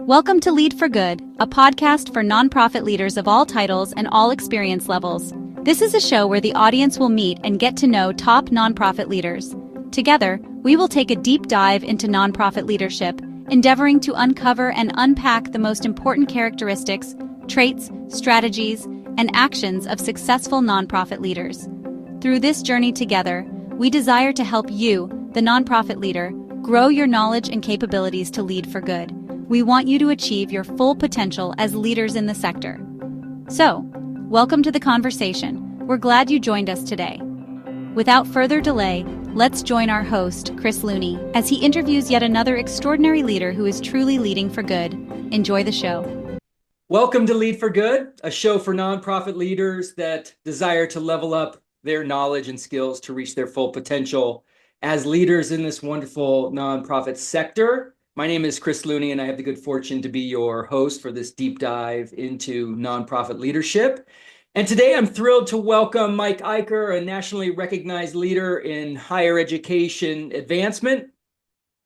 Welcome to Lead for Good, a podcast for nonprofit leaders of all titles and all experience levels. This is a show where the audience will meet and get to know top nonprofit leaders. Together, we will take a deep dive into nonprofit leadership, endeavoring to uncover and unpack the most important characteristics, traits, strategies, and actions of successful nonprofit leaders. Through this journey together, we desire to help you, the nonprofit leader, grow your knowledge and capabilities to lead for good. We want you to achieve your full potential as leaders in the sector. So, welcome to the conversation. We're glad you joined us today. Without further delay, let's join our host, Chris Looney, as he interviews yet another extraordinary leader who is truly leading for good. Enjoy the show. Welcome to Lead for Good, a show for nonprofit leaders that desire to level up their knowledge and skills to reach their full potential as leaders in this wonderful nonprofit sector. My name is Chris Looney, and I have the good fortune to be your host for this deep dive into nonprofit leadership. And today I'm thrilled to welcome Mike Eicher, a nationally recognized leader in higher education advancement.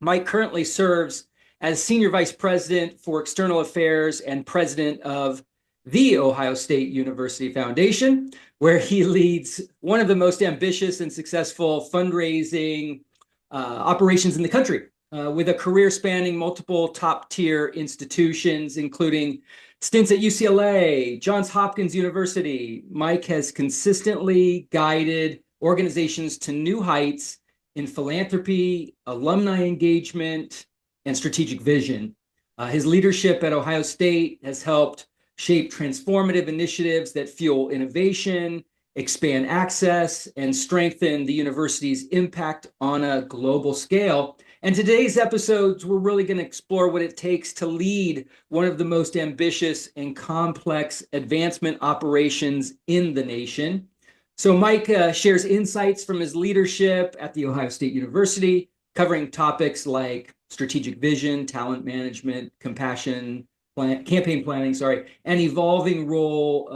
Mike currently serves as Senior Vice President for External Affairs and President of the Ohio State University Foundation, where he leads one of the most ambitious and successful fundraising operations in the country. With a career spanning multiple top-tier institutions, including stints at UCLA, Johns Hopkins University, Mike has consistently guided organizations to new heights in philanthropy, alumni engagement, and strategic vision. His leadership at Ohio State has helped shape transformative initiatives that fuel innovation, expand access, and strengthen the university's impact on a global scale. And today's episodes, we're really going to explore what it takes to lead one of the most ambitious and complex advancement operations in the nation. So Mike shares insights from his leadership at the Ohio State University, covering topics like strategic vision, talent management, campaign planning, and the evolving role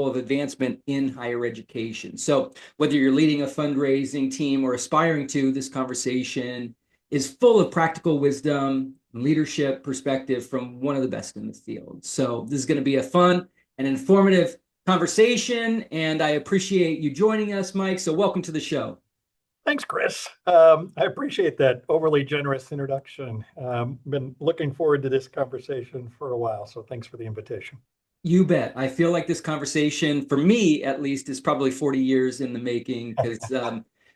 of advancement in higher education. So whether you're leading a fundraising team or aspiring to, this conversation is full of practical wisdom and leadership perspective from one of the best in the field. So this is going to be a fun and informative conversation, and I appreciate you joining us, Mike. So welcome to the show. Thanks, Chris. I appreciate that overly generous introduction. Been looking forward to this conversation for a while, so thanks for the invitation. You bet. I feel like this conversation, for me at least, is probably 40 years in the making, because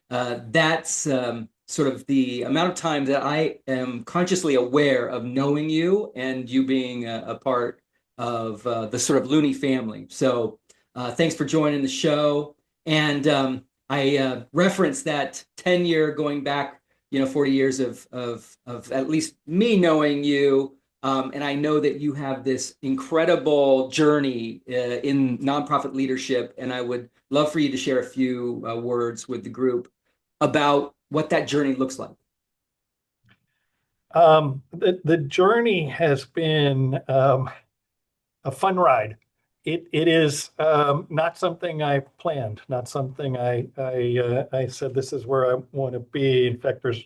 that's sort of the amount of time that I am consciously aware of knowing you and you being a part of the sort of Looney family. So thanks for joining the show. And I referenced that tenure going back, 40 years of at least me knowing you. And I know that you have this incredible journey in nonprofit leadership. And I would love for you to share a few words with the group about what that journey looks like. The journey has been a fun ride. It is not something I planned, not something I said, this is where I want to be. In fact, there's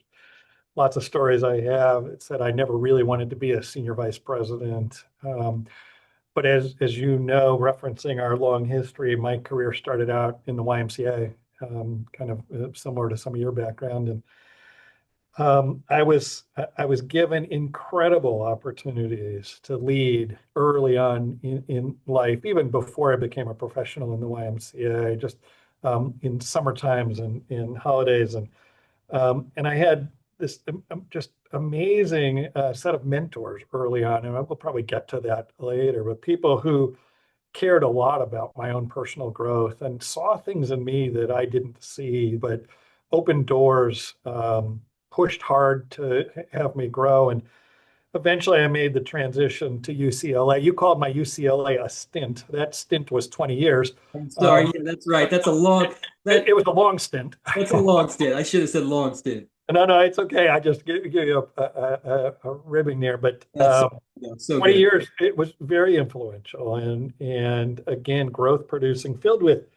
lots of stories I have. It said I never really wanted to be a senior vice president. But as you know, referencing our long history, my career started out in the YMCA, kind of similar to some of your background. And I was given incredible opportunities to lead early on in life, even before I became a professional in the YMCA, just in summer times and in holidays. And I had this just amazing set of mentors early on, and we'll probably get to that later, but people who cared a lot about my own personal growth and saw things in me that I didn't see, but opened doors, pushed hard to have me grow. And eventually I made the transition to UCLA. You called my UCLA a stint. That stint was 20 years. I'm sorry, yeah, that's right. That's a long... It was a long stint. That's a long stint. I should have said long stint. No, it's okay. I just give you a ribbing there. But so 20 years, it was very influential. And again, growth producing, filled with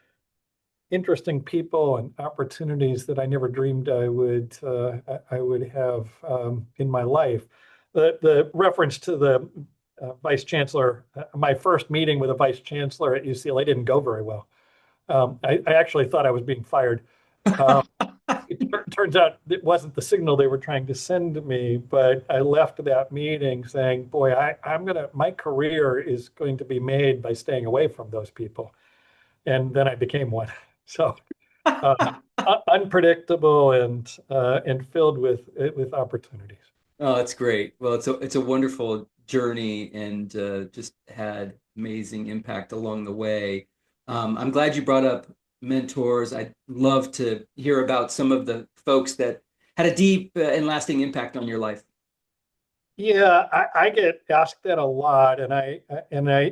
interesting people and opportunities that I never dreamed I would have in my life. the reference to the vice chancellor, my first meeting with a vice chancellor at UCLA didn't go very well. I actually thought I was being fired. Um, it turns out it wasn't the signal they were trying to send to me, but I left that meeting saying, boy, my career is going to be made by staying away from those people. And then I became one. So unpredictable and filled with opportunities. Oh, that's great. Well, it's a wonderful journey and just had amazing impact along the way. I'm glad you brought up mentors. I'd love to hear about some of the folks that had a deep and lasting impact on your life. Yeah, I get asked that a lot, and I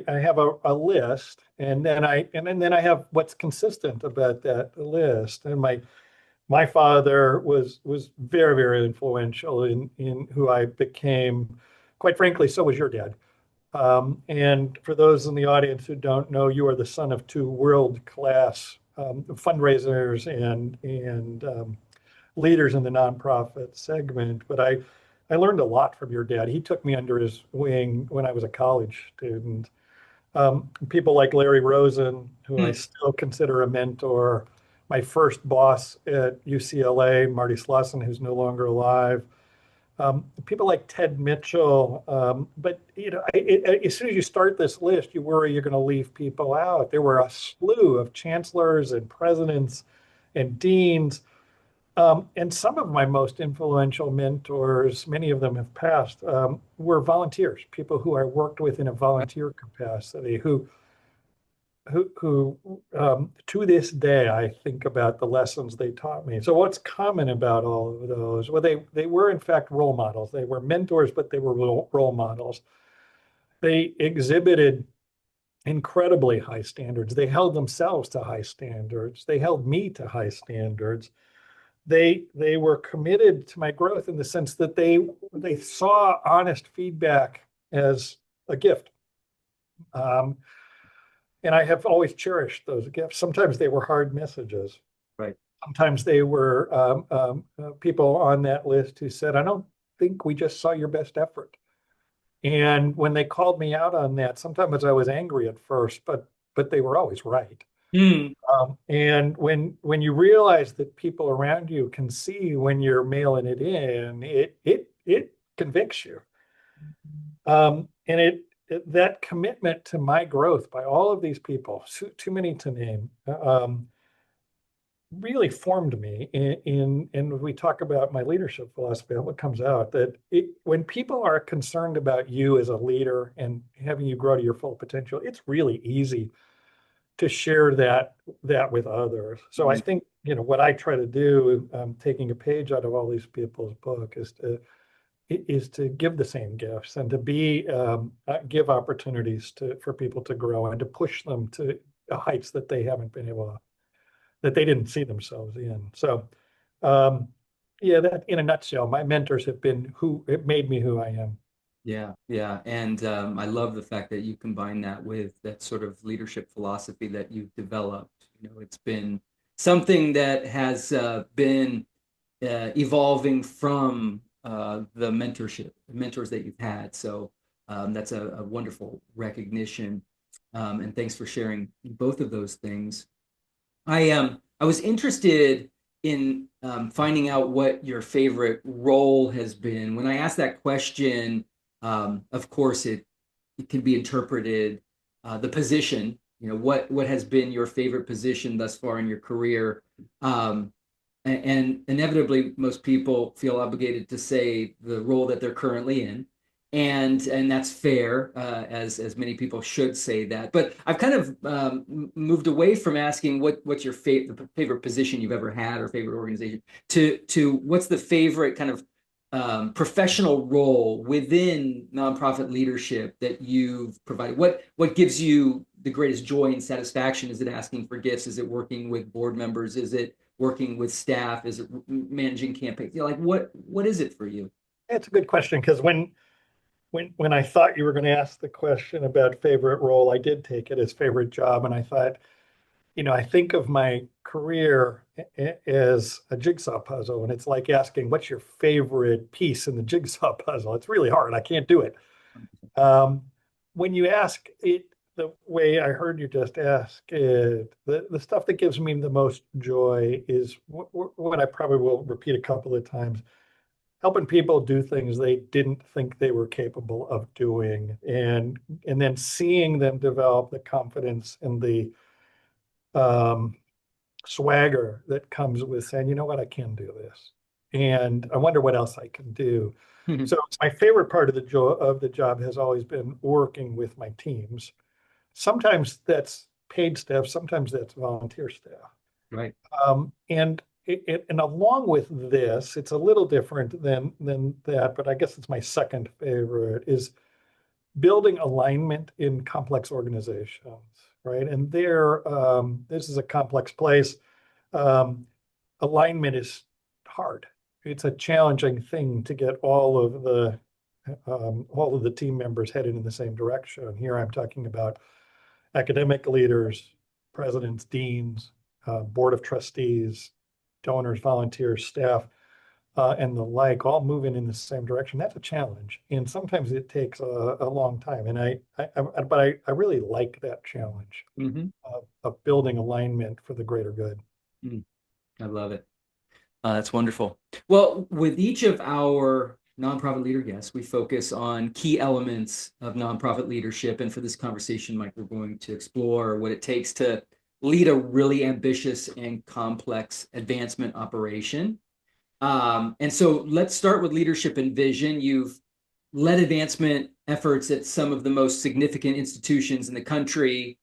have a list, and then I have what's consistent about that list. And my father was very, very influential in who I became. Quite frankly, so was your dad. And for those in the audience who don't know, you are the son of two world-class fundraisers and leaders in the nonprofit segment. But I learned a lot from your dad. He took me under his wing when I was a college student. People like Larry Rosen, who I Hmm. still consider a mentor. My first boss at UCLA, Marty Slauson, who's no longer alive. People like Ted Mitchell. But as soon as you start this list, you worry you're going to leave people out. There were a slew of chancellors and presidents and deans. And some of my most influential mentors, many of them have passed, were volunteers, people who I worked with in a volunteer capacity, who to this day I think about the lessons they taught me. So what's common about all of those? Well, they were in fact role models. They were mentors, but they were role models. They exhibited incredibly high standards. They held themselves to high standards. They held me to high standards. They were committed to my growth in the sense that they saw honest feedback as a gift. Um, and I have always cherished those gifts. Sometimes they were hard messages. Right. Sometimes they were people on that list who said, I don't think we just saw your best effort. And when they called me out on that, sometimes I was angry at first, but they were always right. Hmm. And when you realize that people around you can see when you're mailing it in, it convicts you. And that commitment to my growth by all of these people, too many to name, really formed me. And we talk about my leadership philosophy, what comes out that when people are concerned about you as a leader and having you grow to your full potential, it's really easy to share that with others. So I think what I try to do, taking a page out of all these people's book, is to give the same gifts and to give opportunities for people to grow and to push them to heights that they haven't been able to, that they didn't see themselves in. So yeah, that in a nutshell, my mentors have been who it made me who I am. Yeah, yeah. And I love the fact that you combine that with that sort of leadership philosophy that you've developed. It's been something that has been evolving from the mentors that you've had. So that's a wonderful recognition. And thanks for sharing both of those things. I was interested in finding out what your favorite role has been. When I asked that question, of course, it can be interpreted the position. What has been your favorite position thus far in your career? And inevitably, most people feel obligated to say the role that they're currently in, and that's fair, as many people should say that. But I've kind of moved away from asking what's your favorite position you've ever had or favorite organization to what's the favorite kind of professional role within nonprofit leadership that you've provided. What gives you the greatest joy and satisfaction? Is it asking for gifts? Is it working with board members? Is it working with staff? Is it managing campaigns? Like what is it for you? It's a good question because when I thought you were going to ask the question about favorite role, I did take it as favorite job, and I thought, I think of my career as a jigsaw puzzle, and it's like asking, what's your favorite piece in the jigsaw puzzle? It's really hard. I can't do it. Um, when you ask it the way I heard you just ask it, the stuff that gives me the most joy is what I probably will repeat a couple of times, helping people do things they didn't think they were capable of doing, and then seeing them develop the confidence and the um, swagger that comes with saying, you know what, I can do this. And I wonder what else I can do. So my favorite part of the job has always been working with my teams. Sometimes that's paid staff, sometimes that's volunteer staff. Right. And along with this, it's a little different than that, but I guess it's my second favorite, is building alignment in complex organizations, right? And this is a complex place. Alignment is hard. It's a challenging thing to get all of the team members headed in the same direction. Here I'm talking about academic leaders, presidents, deans, board of trustees, donors, volunteers, staff, and the like, all moving in the same direction. That's a challenge, and sometimes it takes a long time. And but I really like that challenge of building alignment for the greater good. I love it. That's wonderful. Well, with each of our nonprofit leader guests, we focus on key elements of nonprofit leadership. And for this conversation, Mike, we're going to explore what it takes to lead a really ambitious and complex advancement operation. And so let's start with leadership and vision. You've led advancement efforts at some of the most significant institutions in the country.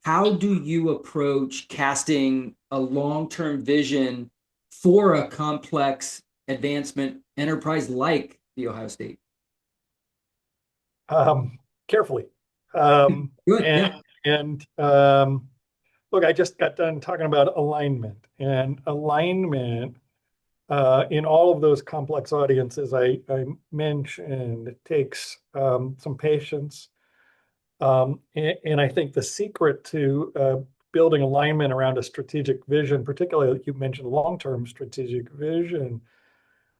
How do you approach casting a long-term vision for a complex advancement enterprise like the Ohio State? Carefully. Good, and look, I just got done talking about alignment, and alignment in all of those complex audiences I mentioned, it takes some patience. And I think the secret to building alignment around a strategic vision, particularly like you mentioned long-term strategic vision,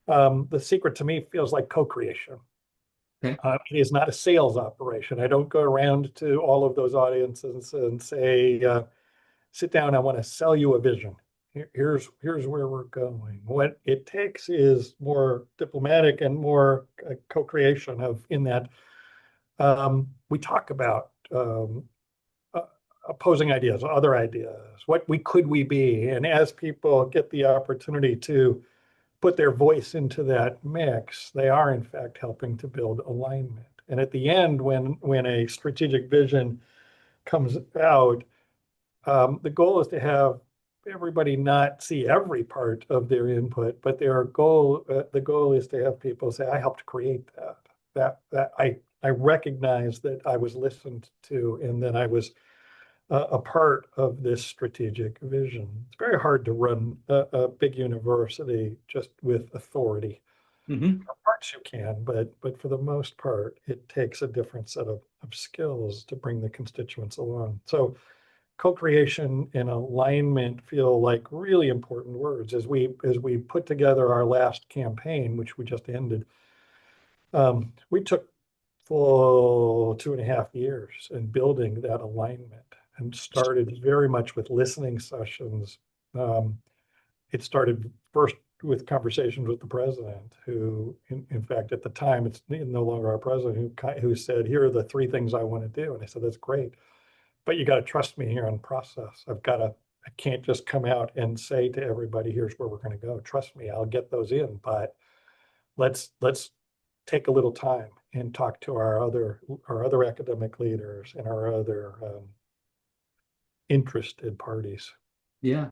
the secret to me feels like co-creation. Okay. It is not a sales operation. I don't go around to all of those audiences and say, sit down, I want to sell you a vision. Here's where we're going. What it takes is more diplomatic and more co-creation in that we talk about opposing ideas, other ideas, what could we be? And as people get the opportunity to put their voice into that mix, they are in fact helping to build alignment. And at the end, when a strategic vision comes out, the goal is to have everybody not see every part of their input, but the goal is to have people say, I helped create that I recognize that I was listened to and that I was a part of this strategic vision. It's very hard to run a big university just with authority. Parts you can, but for the most part, it takes a different set of skills to bring the constituents along. So co-creation and alignment feel like really important words. As we put together our last campaign, which we just ended, we took full 2.5 years in building that alignment, and started very much with listening sessions. It started first with conversations with the president, who, in fact, at the time, it's no longer our president, who said, here are the 3 things I want to do. And I said, that's great, but you got to trust me here on the process. I can't just come out and say to everybody, here's where we're going to go. Trust me, I'll get those in, but let's take a little time and talk to our other academic leaders and our other interested parties. Yeah.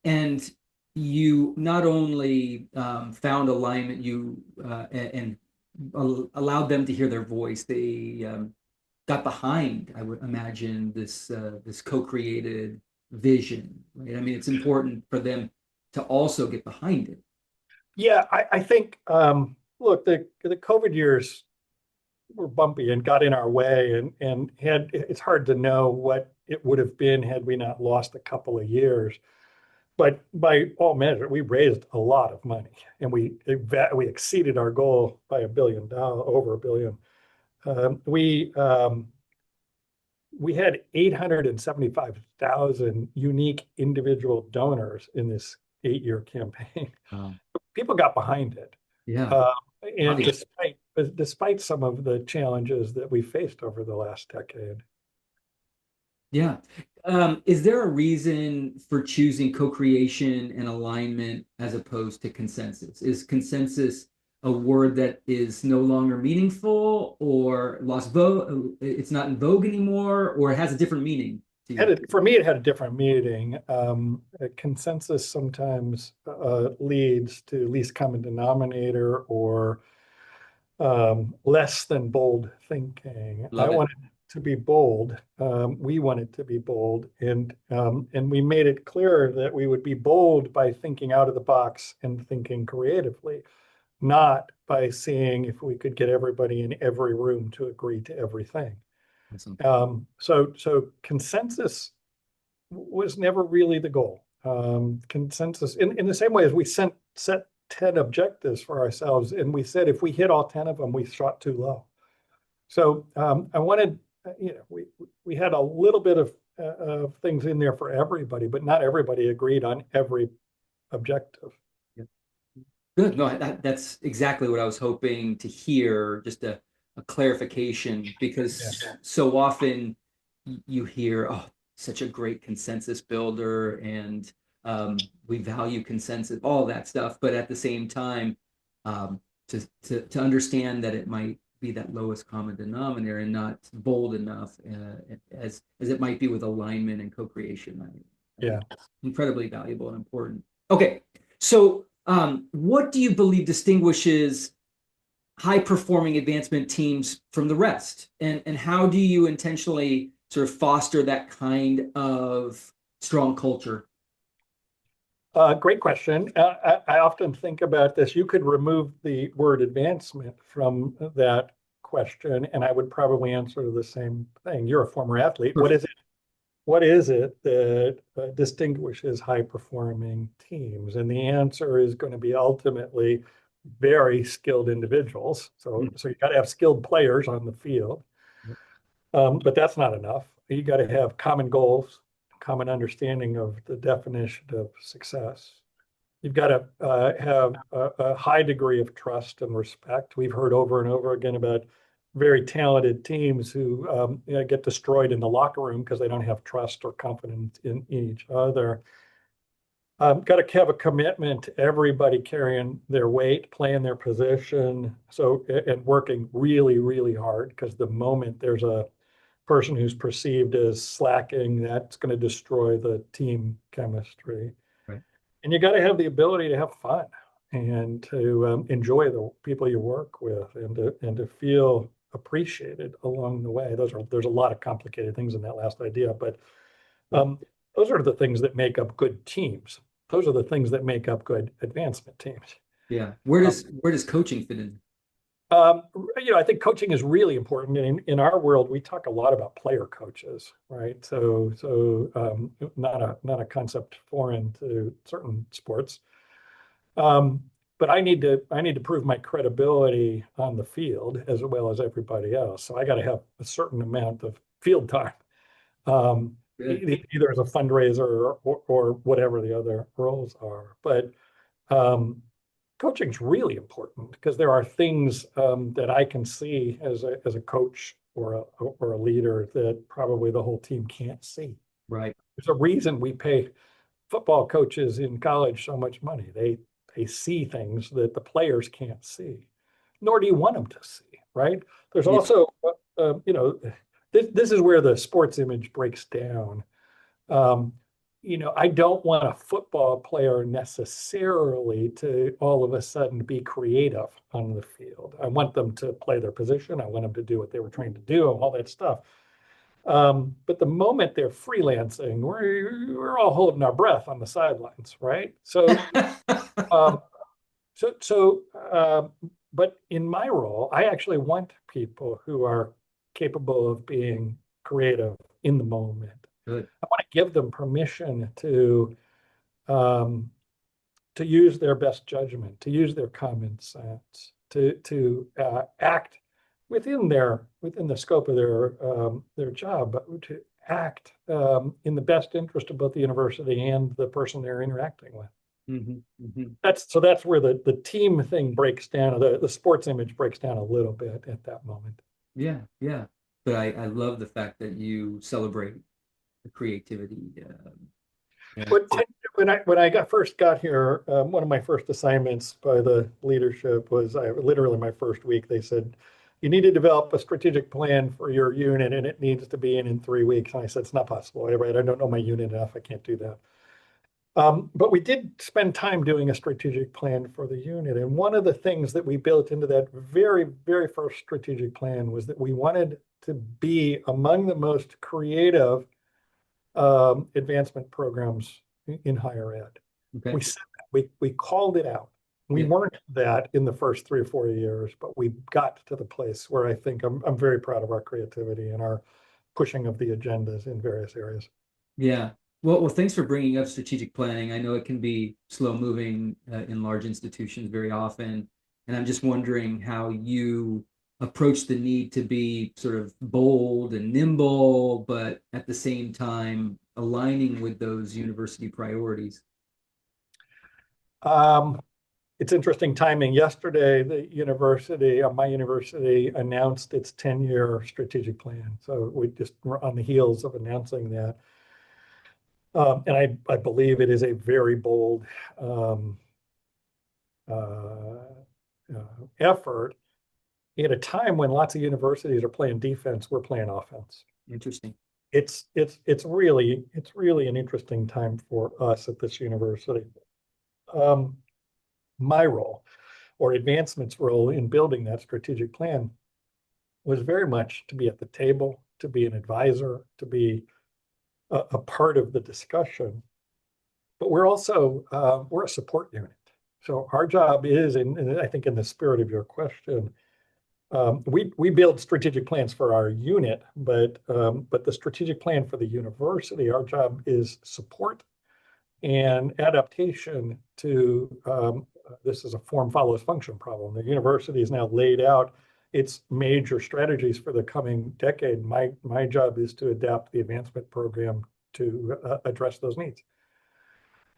And you not only found alignment, you and allowed them to hear their voice. They got behind, I would imagine, this co-created vision, right? I mean, it's important for them to also get behind it. Yeah, I think, look, the COVID years were bumpy and got in our way, and it's hard to know what it would have been had we not lost a couple of years. But by all measure, we raised a lot of money, and we exceeded our goal by $1 billion, over $1 billion. We had 875,000 unique individual donors in this 8-year campaign. People got behind it. Yeah. Uh, and despite some of the challenges that we faced over the last decade. Yeah. Is there a reason for choosing co-creation and alignment as opposed to consensus? Is consensus a word that is no longer meaningful or lost vogue? It's not in vogue anymore, or it has a different meaning to you? For me, it had a different meaning. A consensus sometimes leads to least common denominator or less than bold thinking. Love I it. wanted to be bold. We wanted to be bold, and we made it clear that we would be bold by thinking out of the box and thinking creatively, not by seeing if we could get everybody in every room to agree to everything. Awesome. So consensus was never really the goal. Consensus, in the same way as we set 10 objectives for ourselves, and we said if we hit all 10 of them, we shot too low. So I wanted, we had a little bit of things in there for everybody, but not everybody agreed on every objective. Good. No, that's exactly what I was hoping to hear, just a clarification, because so often you hear, oh, such a great consensus builder, and we value consensus, all that stuff. But at the same time, to understand that it might be that lowest common denominator and not bold enough as it might be with alignment and co-creation. Incredibly valuable and important. Okay, so what do you believe distinguishes high-performing advancement teams from the rest? And how do you intentionally sort of foster that kind of strong culture? Great question. I often think about this. You could remove the word advancement from that question, and I would probably answer the same thing. You're a former athlete. Perfect. What is it that distinguishes high-performing teams? And the answer is going to be ultimately very skilled individuals. So you got to have skilled players on the field, but that's not enough. You got to have common goals, common understanding of the definition of success. You've got to have a high degree of trust and respect. We've heard over and over again about very talented teams who get destroyed in the locker room because they don't have trust or confidence in each other. Got to have a commitment to everybody carrying their weight, playing their position, and working really, really hard, because the moment there's a person who's perceived as slacking, that's going to destroy the team chemistry. Right. And you got to have the ability to have fun and to enjoy the people you work with, and to feel appreciated along the way. There's a lot of complicated things in that last idea, but those are the things that make up good teams. Those are the things that make up good advancement teams. Yeah. Where does coaching fit in? I think coaching is really important. In our world, we talk a lot about player coaches, right? So not a concept foreign to certain sports. But I need to prove my credibility on the field as well as everybody else. So I got to have a certain amount of field time, either as a fundraiser or whatever the other roles are. But coaching is really important, because there are things that I can see as a coach or a leader that probably the whole team can't see. Right. There's a reason we pay football coaches in college so much money. They see things that the players can't see, nor do you want them to see, right? There's also, this is where the sports image breaks down. I don't want a football player necessarily to all of a sudden be creative on the field. I want them to play their position. I want them to do what they were trained to do, and all that stuff. But the moment they're freelancing, we're all holding our breath on the sidelines, right? But in my role, I actually want people who are capable of being creative in the moment. Good. I want to give them permission to to use their best judgment, to use their common sense, to act within the scope of their job, but to act in the best interest of both the university and the person they're interacting with. That's where the team thing breaks down. The sports image breaks down a little bit at that moment. Yeah, yeah. But I love the fact that you celebrate the creativity. But when I first got here, one of my first assignments by the leadership was literally my first week. They said, you need to develop a strategic plan for your unit, and it needs to be in 3 weeks. And I said, it's not possible. I don't know my unit enough. I can't do that. But we did spend time doing a strategic plan for the unit. And one of the things that we built into that very, very first strategic plan was that we wanted to be among the most creative advancement programs in higher ed. Okay. We said that. We called it out. We weren't that in the first 3 or 4 years, but we got to the place where I think I'm very proud of our creativity and our pushing of the agendas in various areas. Yeah. Well, thanks for bringing up strategic planning. I know it can be slow moving in large institutions very often. And I'm just wondering how you approach the need to be sort of bold and nimble, but at the same time aligning with those university priorities. It's interesting timing. Yesterday, my university announced its 10-year strategic plan. So we just were on the heels of announcing that. And I believe it is a very bold effort at a time when lots of universities are playing defense, we're playing offense. Interesting. It's really an interesting time for us at this university. My role, or Advancement's role in building that strategic plan, was very much to be at the table, to be an advisor, to be a part of the discussion. But we're also we're a support unit. So our job is, and I think in the spirit of your question, we build strategic plans for our unit, but the strategic plan for the university, our job is support and adaptation to this is a form follows function problem. The university has now laid out its major strategies for the coming decade. My job is to adapt the advancement program to address those needs.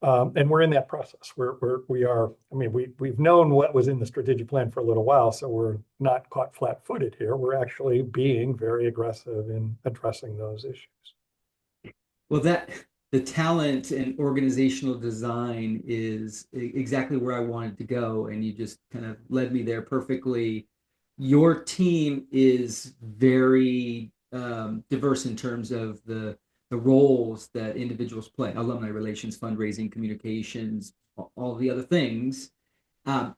And we're in that process. We've known what was in the strategic plan for a little while, so we're not caught flat-footed here. We're actually being very aggressive in addressing those issues. Well, the talent and organizational design is exactly where I wanted to go, and you just kind of led me there perfectly. Your team is very diverse in terms of the roles that individuals play: alumni relations, fundraising, communications, all the other things. How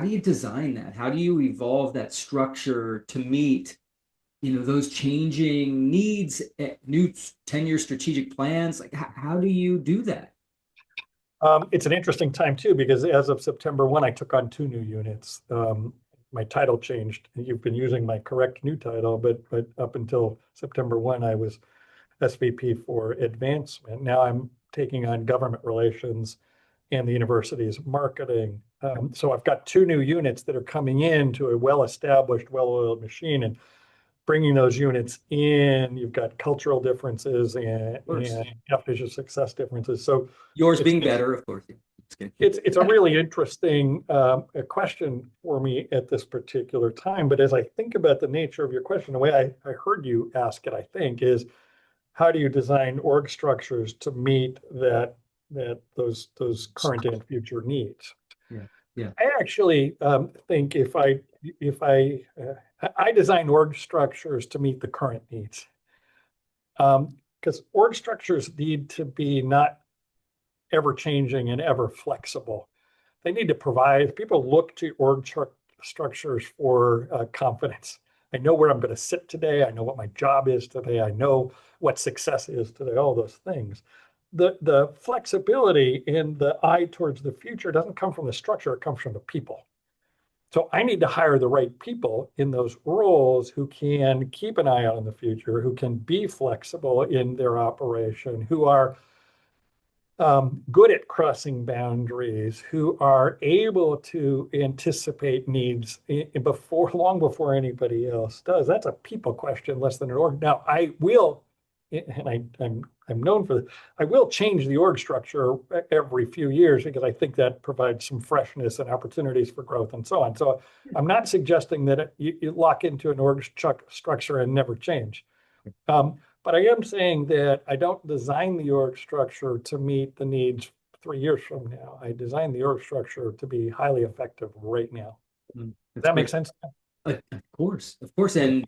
do you design that? How do you evolve that structure to meet those changing needs, new 10-year strategic plans? Like, how do you do that? It's an interesting time too, because as of September 1, I took on 2 new units. My title changed. You've been using my correct new title, but up until September 1, I was SVP for advancement. Now I'm taking on government relations and the university's marketing. So I've got 2 new units that are coming into a well-established, well-oiled machine, and bringing those units in. You've got cultural differences and definition of success differences. So yours being better, of course. It's a really interesting question for me at this particular time. But as I think about the nature of your question, the way I heard you ask it, I think, is how do you design org structures to meet those current and future needs? Yeah. I actually think if I design org structures to meet the current needs, because org structures need to be not ever changing and ever flexible. They need to provide, people look to org structures for confidence. I know where I'm going to sit today. I know what my job is today. I know what success is today, all those things. The flexibility and the eye towards the future doesn't come from the structure, it comes from the people. So I need to hire the right people in those roles who can keep an eye out on the future, who can be flexible in their operation, who are good at crossing boundaries, who are able to anticipate needs long before anybody else does. That's a people question less than an org. Now, I will, and I'm known for this, I will change the org structure every few years because I think that provides some freshness and opportunities for growth and so on. So I'm not suggesting that you lock into an org structure and never change. But I am saying that I don't design the org structure to meet the needs 3 years from now. I design the org structure to be highly effective right now. Does that make sense? Of course. And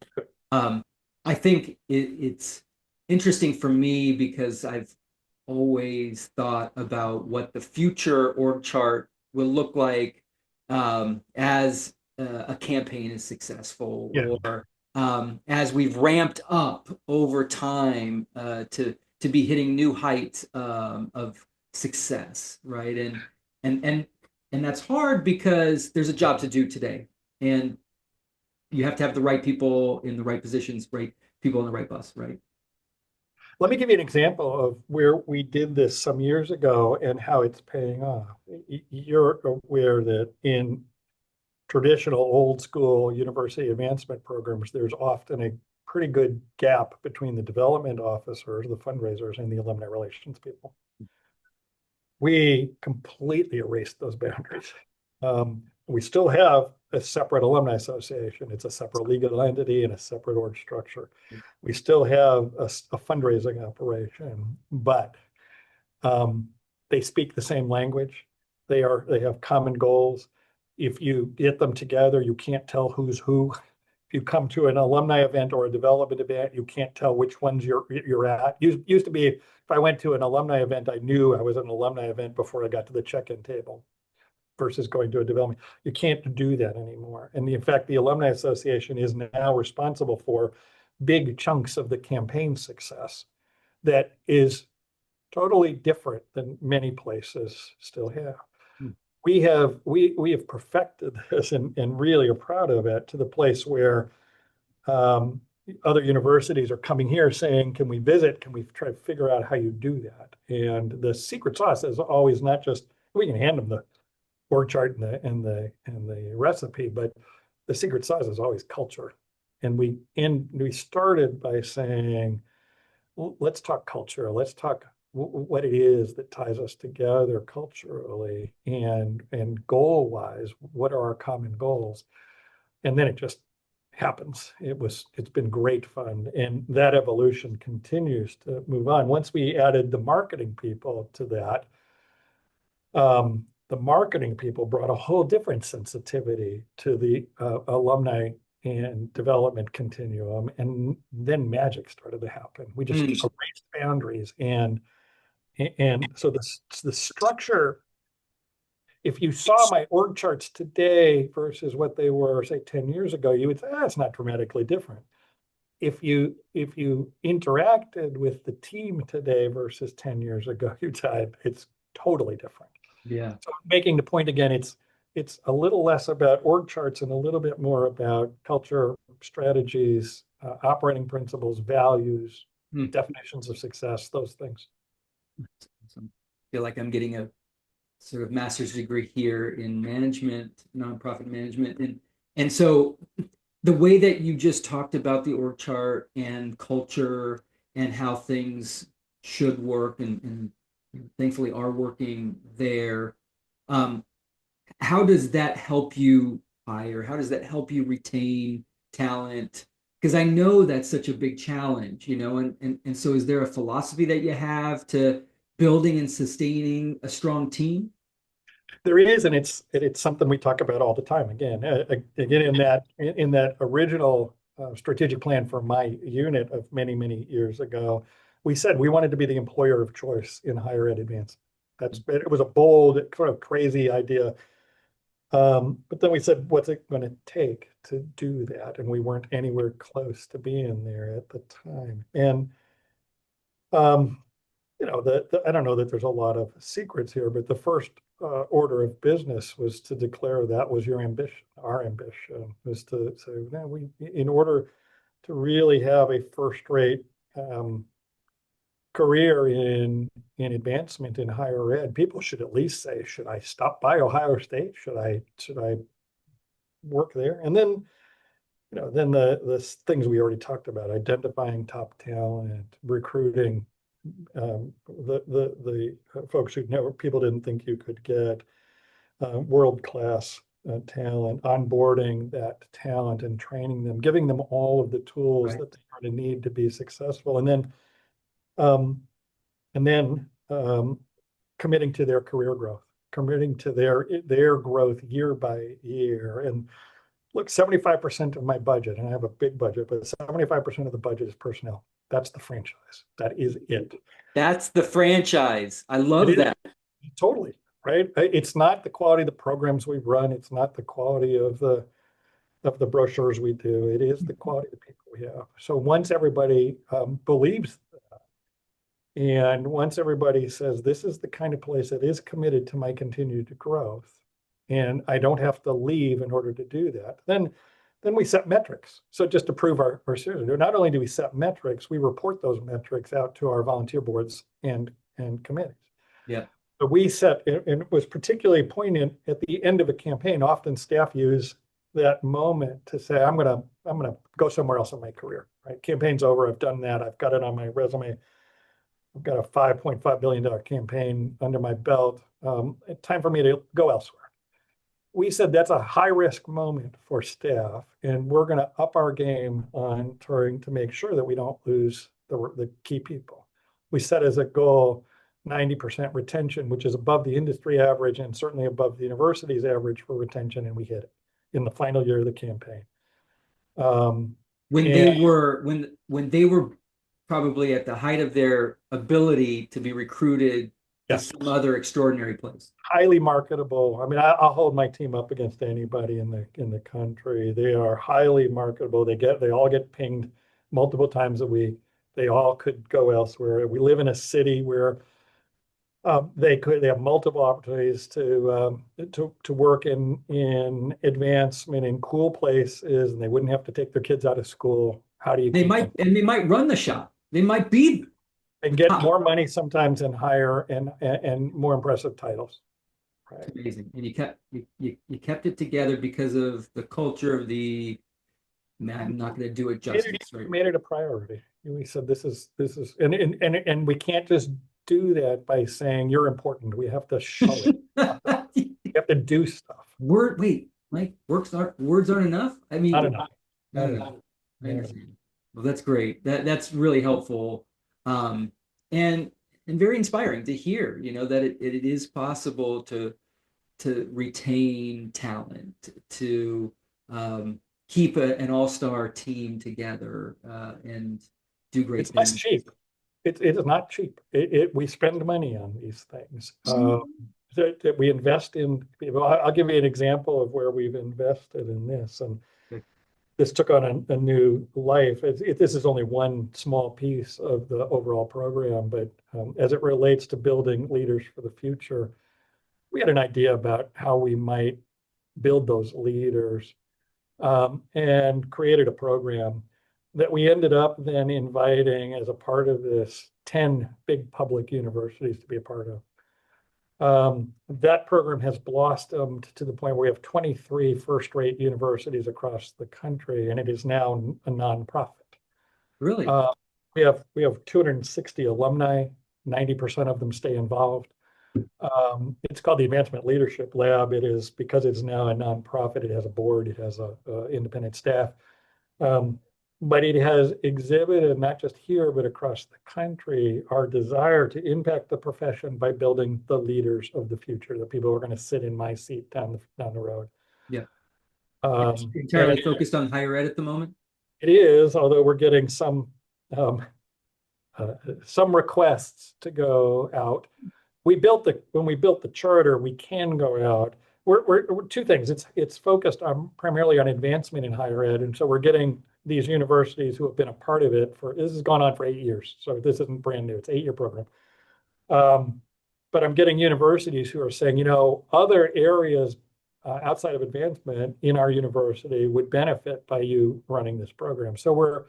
I think it's interesting for me because I've always thought about what the future org chart will look like as a campaign is successful, Yeah. or as we've ramped up over time to be hitting new heights of success, right? And that's hard because there's a job to do today, and you have to have the right people in the right positions, right people on the right bus, right? Let me give you an example of where we did this some years ago and how it's paying off. You're aware that in traditional old school university advancement programs, there's often a pretty good gap between the development officers, the fundraisers, and the alumni relations people. We completely erased those boundaries. We still have a separate alumni association. It's a separate legal entity and a separate org structure. We still have a fundraising operation, but they speak the same language. They have common goals. If you get them together, you can't tell who's who. If you come to an alumni event or a development event, you can't tell which ones you're at. Used to be, if I went to an alumni event, I knew I was at an alumni event before I got to the check-in table versus going to a development. You can't do that anymore. And in fact, the Alumni Association is now responsible for big chunks of the campaign success that is totally different than many places still have. We have perfected this and really are proud of it, to the place where other universities are coming here saying, can we visit? Can we try to figure out how you do that? And the secret sauce is always not just, we can hand them the org chart and the recipe, but the secret sauce is always culture. And we started by saying, well, let's talk culture. Let's talk what it is that ties us together culturally and goal wise. What are our common goals? And then it just happens. It's been great fun, and that evolution continues to move on. Once we added the marketing people to that, the marketing people brought a whole different sensitivity to the alumni and development continuum, and then magic started to happen. We just erased boundaries, and so the structure. If you saw my org charts today versus what they were, say, 10 years ago, you would say, it's not dramatically different. If you interacted with the team today versus 10 years ago, you'd say it's totally different. Yeah. So making the point again, it's a little less about org charts and a little bit more about culture, strategies, operating principles, values, definitions of success, those things. Awesome. I feel like I'm getting a sort of master's degree here in management, nonprofit management. And so the way that you just talked about the org chart and culture and how things should work and thankfully are working there, how does that help you hire? How does that help you retain talent? Because I know that's such a big challenge, and so is there a philosophy that you have to building and sustaining a strong team? There is, and it's something we talk about all the time. Again, in that original strategic plan for my unit of many years ago, we said we wanted to be the employer of choice in higher ed advance. It was a bold, sort of crazy idea. But then we said, what's it going to take to do that? And we weren't anywhere close to being there at the time. And I don't know that there's a lot of secrets here, but the first order of business was to declare that was your ambition. Our ambition was to say, in order to really have a first-rate career in advancement in higher ed, people should at least say, should I stop by Ohio State? Should I work there? And then, then the things we already talked about, identifying top talent, recruiting the folks who never people didn't think you could get, world-class talent, onboarding that talent and training them, giving them all of the tools Right. that they're going to need to be successful, um, and then committing to their career growth, committing to their growth year by year. And look, 75% of my budget, and I have a big budget, but 75% of the budget is personnel. That's the franchise. That is it. That's the franchise. I love It is. that. Totally. Right. It's not the quality of the programs we run. It's not the quality of the brochures we do. It is the quality of the people we have. So once everybody believes that, and once everybody says, this is the kind of place that is committed to my continued growth, and I don't have to leave in order to do that, then we set metrics. So just to prove our seriousness, not only do we set metrics, we report those metrics out to our volunteer boards and committees. Yeah. So we set, and it was particularly poignant at the end of a campaign. Often staff use that moment to say, I'm gonna go somewhere else in my career. Right? Campaign's over. I've done that. I've got it on my resume. I've got a $5.5 billion campaign under my belt. Time for me to go elsewhere. We said that's a high risk moment for staff, and we're going to up our game on trying to make sure that we don't lose the key people. We set as a goal 90% retention, which is above the industry average and certainly above the university's average for retention, and we hit it in the final year of the campaign. When they were probably at the height of their ability to be recruited to some other extraordinary place. Highly marketable. I mean, I'll hold my team up against anybody in the country. They are highly marketable. They all get pinged multiple times a week. They all could go elsewhere. We live in a city where they have multiple opportunities to work in advancement in cool places, and they wouldn't have to take their kids out of school. How do you? They might run the shop. They might be and get more money sometimes and higher and more impressive titles. Right. Amazing. And you kept it together because of the culture of the. Man, I'm not going to do it justice. We made it a priority. We said this is and we can't just do that by saying you're important. We have to show it. We have to do stuff. Mike, words aren't enough? I mean, not enough. I understand. Well, that's great. That's really helpful. And very inspiring to hear, that it is possible to retain talent, to keep an all-star team together, and do great things. It's not cheap. It is not cheap. We spend money on these things. That we invest in people. I'll give you an example of where we've invested in this, and this took on a new life. This is only one small piece of the overall program, but as it relates to building leaders for the future, we had an idea about how we might build those leaders, and created a program that we ended up then inviting as a part of this 10 big public universities to be a part of. That program has blossomed to the point where we have 23 first-rate universities across the country, and it is now a nonprofit. Really? We have 260 alumni. 90% of them stay involved. It's called the Advancement Leadership Lab. It is, because it's now a nonprofit, it has a board, it has a independent staff. But it has exhibited, not just here, but across the country, our desire to impact the profession by building the leaders of the future, the people who are going to sit in my seat down the road. Yeah. Entirely focused on higher ed at the moment? It is, although we're getting some requests to go out. When we built the charter, we can go out. We're two things. It's focused primarily on advancement in higher ed, and so we're getting these universities who have been a part of it this has gone on for 8 years. So this isn't brand new. It's an 8-year program. But I'm getting universities who are saying, other areas outside of advancement in our university would benefit by you running this program. So we're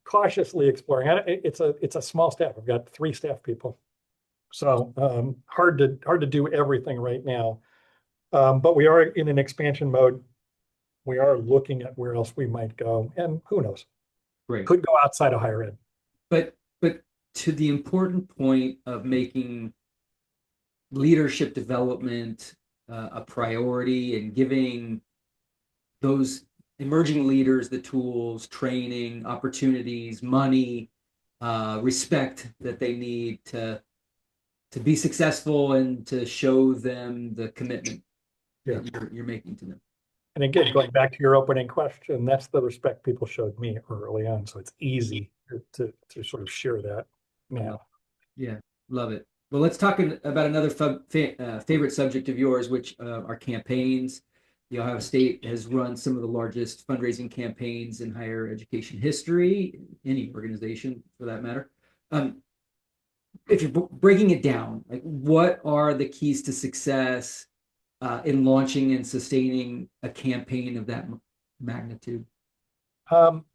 cautiously exploring. It's a small staff. I've got 3 staff people, so hard to do everything right now. But we are in an expansion mode. We are looking at where else we might go, and who knows, Great. could go outside of higher ed. But to the important point of making leadership development a priority and giving those emerging leaders the tools, training, opportunities, money, respect that they need to be successful and to show them the commitment that you're making to them. And again, going back to your opening question, that's the respect people showed me early on. So it's easy to sort of share that now. Yeah, love it. Well, let's talk about another favorite subject of yours, which are campaigns. The Ohio State has run some of the largest fundraising campaigns in higher education history, any organization for that matter. If you're breaking it down, like what are the keys to success in launching and sustaining a campaign of that magnitude?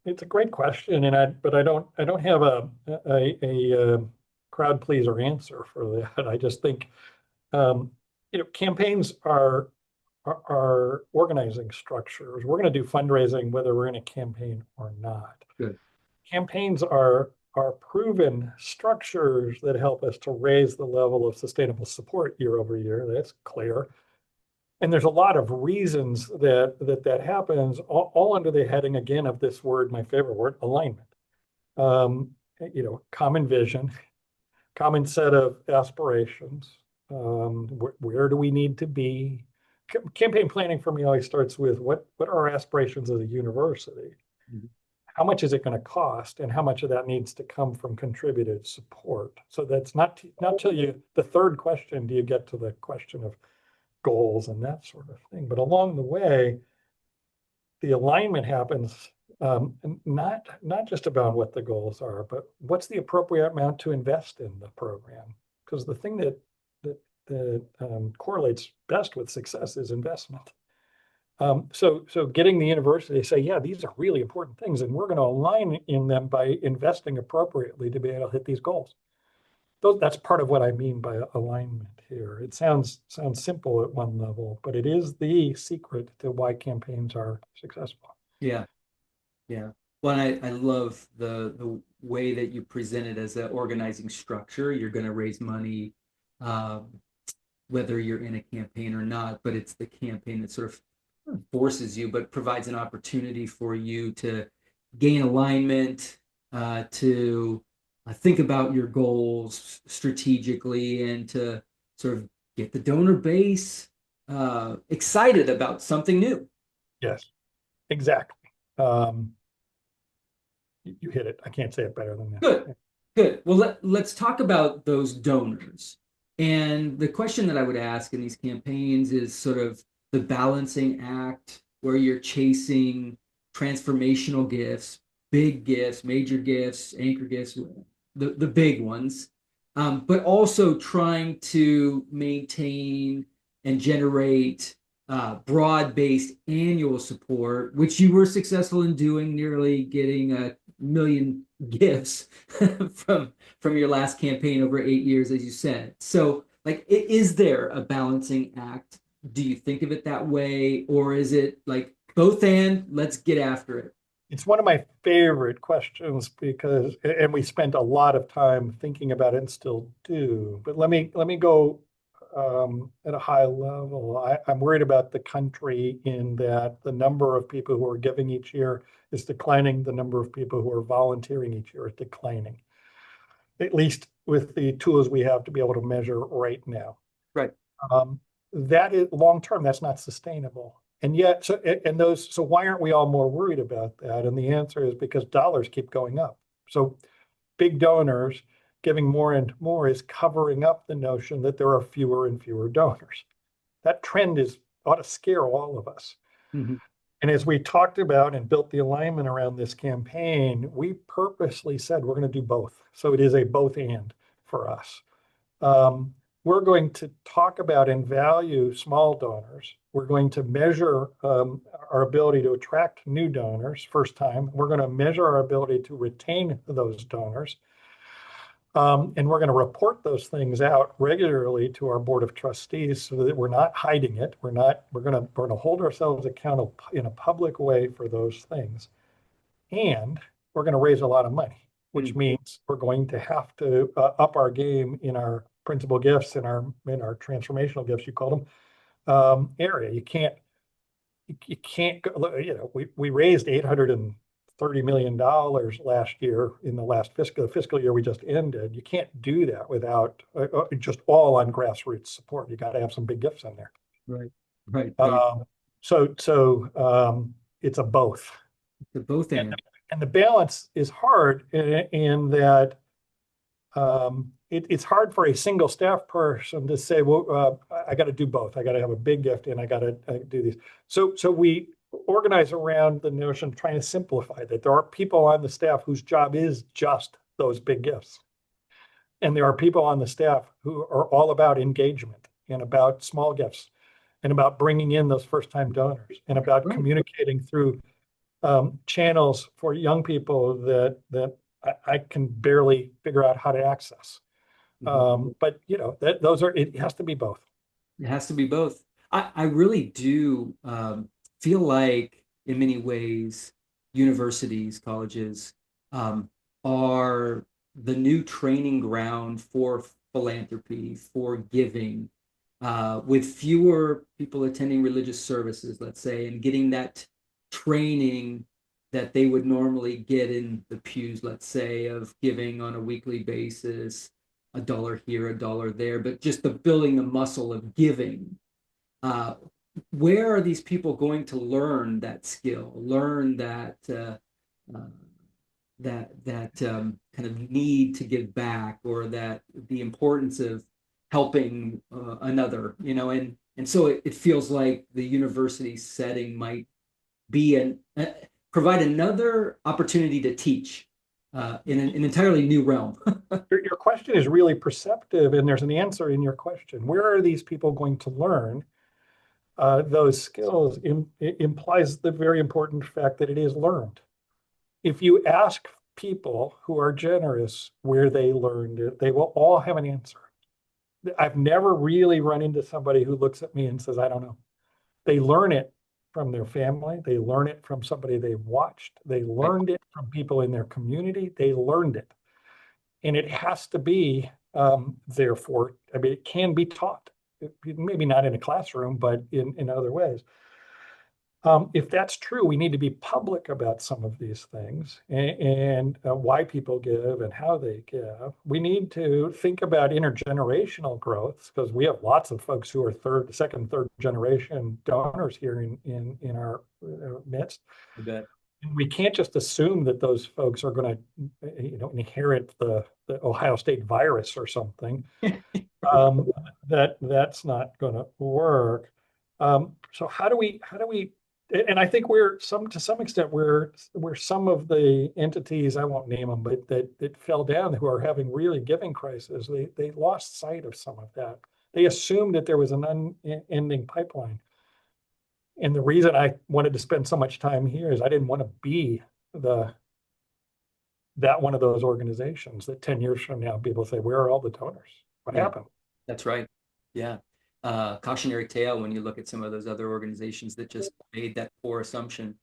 It's a great question, but I don't have a crowd pleaser answer for that. I just think campaigns are organizing structures. We're going to do fundraising whether we're in a campaign or not. Good. Campaigns are proven structures that help us to raise the level of sustainable support year over year. That's clear. And there's a lot of reasons that happens, all under the heading, again, of this word, my favorite word, alignment. Common vision, common set of aspirations. Where do we need to be? Campaign planning for me always starts with what are our aspirations as a university? Mm-hmm. How much is it going to cost, and how much of that needs to come from contributed support? So that's not till the third question do you get to the question of goals and that sort of thing. But along the way, the alignment happens not just about what the goals are, but what's the appropriate amount to invest in the program? Because the thing that correlates best with success is investment. So getting the university to say, yeah, these are really important things, and we're going to align in them by investing appropriately to be able to hit these goals. That's part of what I mean by alignment here. It sounds simple at one level, but it is the secret to why campaigns are successful. Yeah. Well, I love the way that you present it as an organizing structure. You're going to raise money, whether you're in a campaign or not, but it's the campaign that sort of forces you, but provides an opportunity for you to gain alignment, to think about your goals strategically, and to sort of get the donor base excited about something new. Yes, exactly. You hit it. I can't say it better than that. Good. Well, let's talk about those donors. And the question that I would ask in these campaigns is sort of the balancing act where you're chasing transformational gifts, big gifts, major gifts, anchor gifts, the big ones, but also trying to maintain and generate broad-based annual support, which you were successful in doing, nearly getting 1 million gifts from your last campaign over 8 years, as you said. So, is there a balancing act? Do you think of it that way, or is it like both and let's get after it? It's one of my favorite questions and we spent a lot of time thinking about it and still do. But let me go at a high level. I'm worried about the country in that the number of people who are giving each year is declining. The number of people who are volunteering each year is declining, at least with the tools we have to be able to measure right now. Right. That is long term. That's not sustainable. And yet, so why aren't we all more worried about that? And the answer is because dollars keep going up. So big donors giving more and more is covering up the notion that there are fewer and fewer donors. That trend ought to scare all of us. Mm-hmm. And as we talked about and built the alignment around this campaign, we purposely said we're going to do both. So it is a both and for us. we're going to talk about and value small donors. We're going to measure our ability to attract new donors first time. We're going to measure our ability to retain those donors. And we're going to report those things out regularly to our board of trustees so that we're not hiding it. We're going to hold ourselves accountable in a public way for those things. And we're going to raise a lot of money, which means we're going to have to up our game in our principal gifts, in our transformational gifts, you call them, area. You can't go, we raised $830 million last year in the fiscal year we just ended. You can't do that without just all on grassroots support. You got to have some big gifts in there. Right. So it's a both. The both and the balance is hard in that it's hard for a single staff person to say, well, I got to do both. I got to have a big gift and I got to do these. So we organize around the notion of trying to simplify that. There are people on the staff whose job is just those big gifts. And there are people on the staff who are all about engagement and about small gifts and about bringing in those first-time donors and about communicating through channels for young people that I can barely figure out how to access. But it has to be both. It has to be both. I really do feel like in many ways, universities, colleges are the new training ground for philanthropy, for giving, with fewer people attending religious services, let's say, and getting that training that they would normally get in the pews, let's say, of giving on a weekly basis, $1 here, $1 there, but just building the muscle of giving. Where are these people going to learn that skill, learn that kind of need to give back, or that the importance of helping another, and so it feels like the university setting might be provide another opportunity to teach in an entirely new realm. Your question is really perceptive, and there's an answer in your question. Where are these people going to learn those skills? Implies the very important fact that it is learned. If you ask people who are generous where they learned it, they will all have an answer. I've never really run into somebody who looks at me and says, I don't know. They learn it from their family. They learn it from somebody they've watched. They learned it from people in their community. They learned it. And it has to be, therefore, it can be taught. Maybe not in a classroom, but in other ways. If that's true, we need to be public about some of these things and why people give and how they give. We need to think about intergenerational growth, because we have lots of folks who are second, third generation donors here in our midst. I bet. And we can't just assume that those folks are going to, inherit the Ohio State virus or something. That's not going to work. So how do we? And I think to some extent we're some of the entities, I won't name them, but that fell down, who are having really giving crises. They lost sight of some of that. They assumed that there was an unending pipeline. And the reason I wanted to spend so much time here is I didn't want to be that one of those organizations that 10 years from now people say, where are all the donors? What happened? That's right. Yeah. Cautionary tale when you look at some of those other organizations that just made that poor assumption.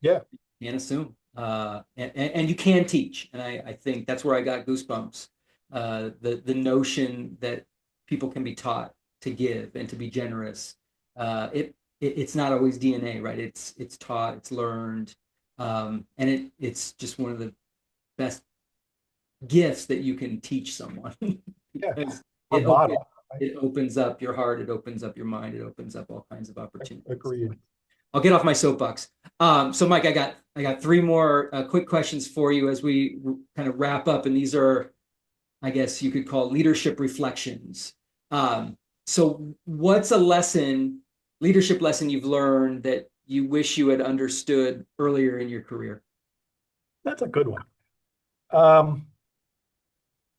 Yeah. You can't assume. And you can teach. And I think that's where I got goosebumps. The notion that people can be taught to give and to be generous. It's not always DNA, right? It's taught, it's learned. And it's just one of the best gifts that you can teach someone. Because it opens up your heart, it opens up your mind, it opens up all kinds of opportunities. Agreed. I'll get off my soapbox. So Mike, I got three more quick questions for you as we kind of wrap up, and these are, I guess you could call leadership reflections. So what's a leadership lesson you've learned that you wish you had understood earlier in your career? That's a good one.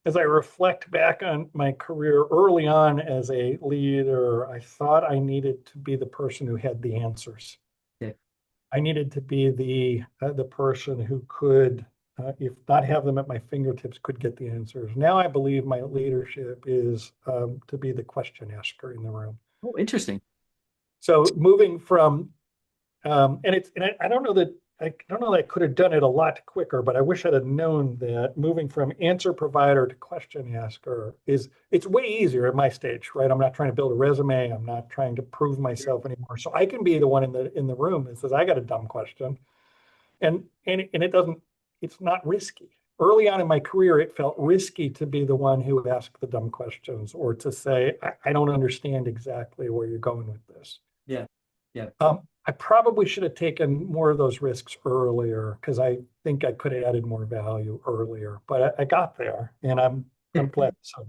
as I reflect back on my career early on as a leader, I thought I needed to be the person who had the answers. Yeah. I needed to be the person who could, if not have them at my fingertips, could get the answers. Now I believe my leadership is to be the question asker in the room. Oh, interesting. So moving from, I don't know that I could have done it a lot quicker, but I wish I'd have known that moving from answer provider to question asker it's way easier at my stage, right? I'm not trying to build a resume. I'm not trying to prove myself anymore. So I can be the one in the room that says, I got a dumb question. And it's not risky. Early on in my career, it felt risky to be the one who asked the dumb questions or to say, I don't understand exactly where you're going with this. Yeah. Yeah. I probably should have taken more of those risks earlier because I think I could have added more value earlier, but I got there and I'm glad. So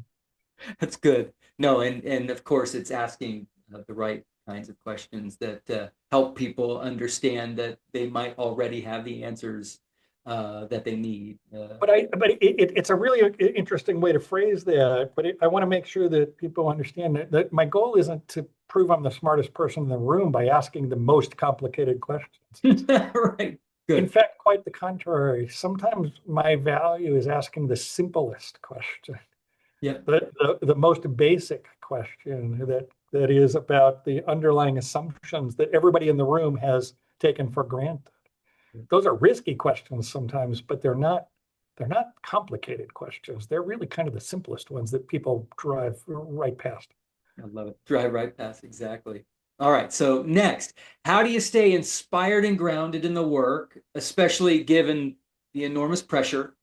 That's good. No, and of course it's asking the right kinds of questions that help people understand that they might already have the answers that they need. It's a really interesting way to phrase that. But I want to make sure that people understand that my goal isn't to prove I'm the smartest person in the room by asking the most complicated questions. Right. Good. In fact, quite the contrary. Sometimes my value is asking the simplest question. Yeah. The most basic question that is about the underlying assumptions that everybody in the room has taken for granted. Those are risky questions sometimes, but they're not complicated questions. They're really kind of the simplest ones that people drive right past. I love it. Drive right past. Exactly. All right. So next, how do you stay inspired and grounded in the work, especially given the enormous pressure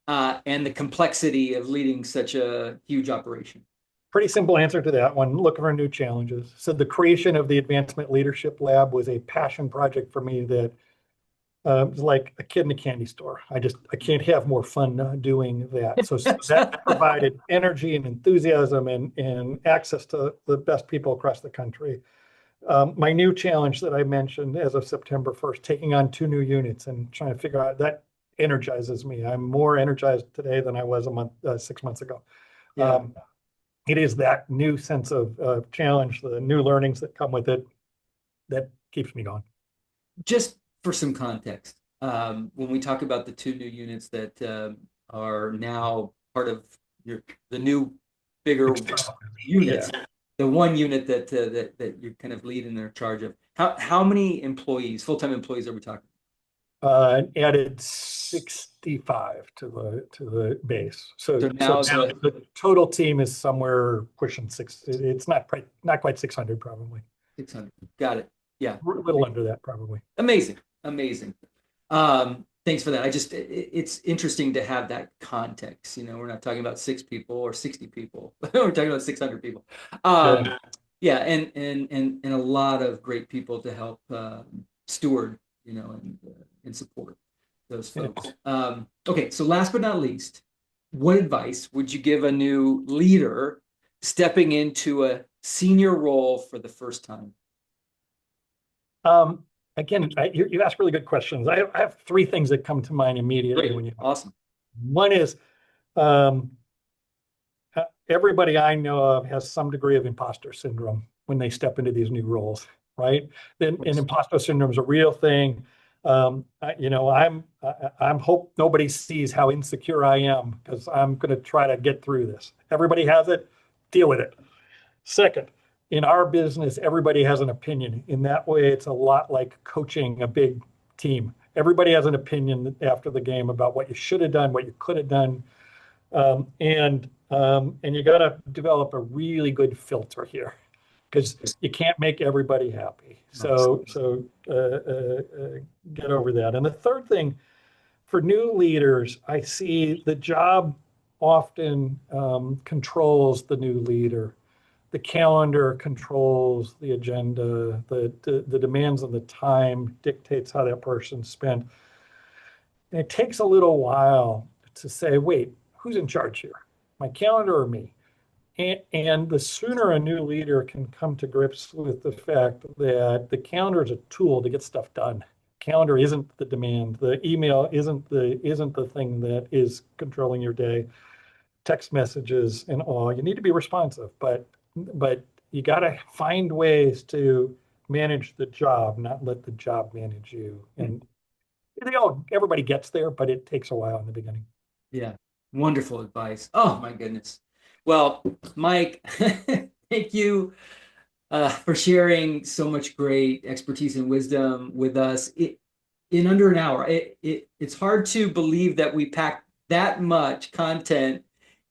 and the complexity of leading such a huge operation? Pretty simple answer to that one. Looking for new challenges. So the creation of the Advancement Leadership Lab was a passion project for me that was like a kid in a candy store. I can't have more fun doing that. So that provided energy and enthusiasm and access to the best people across the country. My new challenge that I mentioned as of September 1st, taking on 2 new units and trying to figure out that energizes me. I'm more energized today than I was 6 months ago. Yeah. It is that new sense of challenge, the new learnings that come with it, that keeps me going. Just for some context, when we talk about the 2 new units that are now part of the new bigger units, the one unit that you kind of lead and are in charge of, how many employees, full-time employees, are we talking? Added 65 to the base. So now the total team is somewhere pushing 6. It's not quite 600 probably. 600. Got it. Yeah. A little under that probably. Amazing. Thanks for that. It's interesting to have that context. We're not talking about 6 people or 60 people. We're talking about 600 people. Yeah, and a lot of great people to help steward, and support those folks. Okay, so last but not least, what advice would you give a new leader stepping into a senior role for the first time? Again, you ask really good questions. I have 3 things that come to mind immediately. Great. Awesome. One is everybody I know of has some degree of imposter syndrome when they step into these new roles, right? And imposter syndrome is a real thing. I'm hope nobody sees how insecure I am because I'm going to try to get through this. Everybody has it. Deal with it. Second, in our business, everybody has an opinion. In that way, it's a lot like coaching a big team. Everybody has an opinion after the game about what you should have done, what you could have done, and you got to develop a really good filter here because you can't make everybody happy. So get over that. And the third thing, for new leaders, I see the job often controls the new leader. The calendar controls the agenda. The demands on the time dictates how that person's spent. And it takes a little while to say, wait, who's in charge here? My calendar or me? And the sooner a new leader can come to grips with the fact that the calendar is a tool to get stuff done. Calendar isn't the demand. The email isn't the thing that is controlling your day. text messages and all. You need to be responsive, but you got to find ways to manage the job, not let the job manage you. And everybody gets there, but it takes a while in the beginning. Yeah. Wonderful advice. Oh my goodness. Well, Mike, thank you for sharing so much great expertise and wisdom with us in under an hour. It's hard to believe that we packed that much content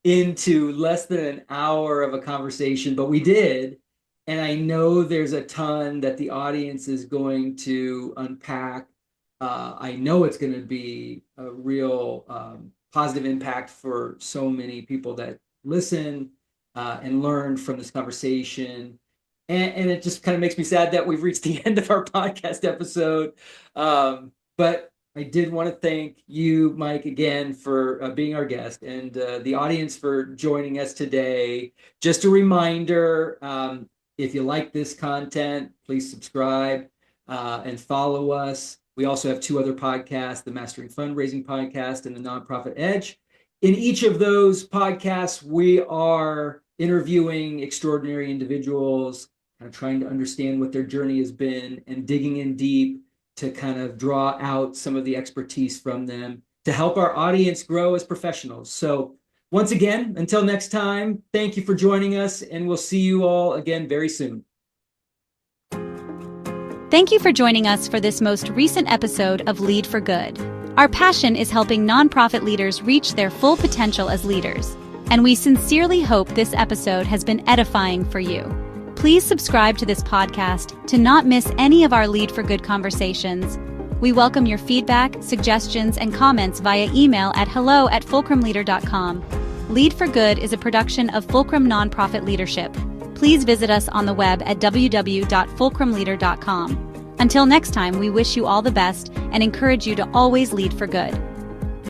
into less than an hour of a conversation, but we did. And I know there's a ton that the audience is going to unpack. I know it's going to be a real positive impact for so many people that listen and learn from this conversation. And it just kind of makes me sad that we've reached the end of our podcast episode. But I did want to thank you, Mike, again for being our guest, and the audience for joining us today. Just a reminder, if you like this content, please subscribe and follow us. We also have 2 other podcasts, the Mastering Fundraising podcast and the Nonprofit Edge. In each of those podcasts, we are interviewing extraordinary individuals, kind of trying to understand what their journey has been and digging in deep to kind of draw out some of the expertise from them to help our audience grow as professionals. So once again, until next time, thank you for joining us, and we'll see you all again very soon. Thank you for joining us for this most recent episode of Lead for Good. Our passion is helping nonprofit leaders reach their full potential as leaders, and we sincerely hope this episode has been edifying for you. Please subscribe to this podcast to not miss any of our Lead for Good conversations. We welcome your feedback, suggestions, and comments via email at hello@fulcrumleader.com. Lead for Good is a production of Fulcrum Nonprofit Leadership. Please visit us on the web at www.fulcrumleader.com. Until next time, we wish you all the best and encourage you to always lead for good.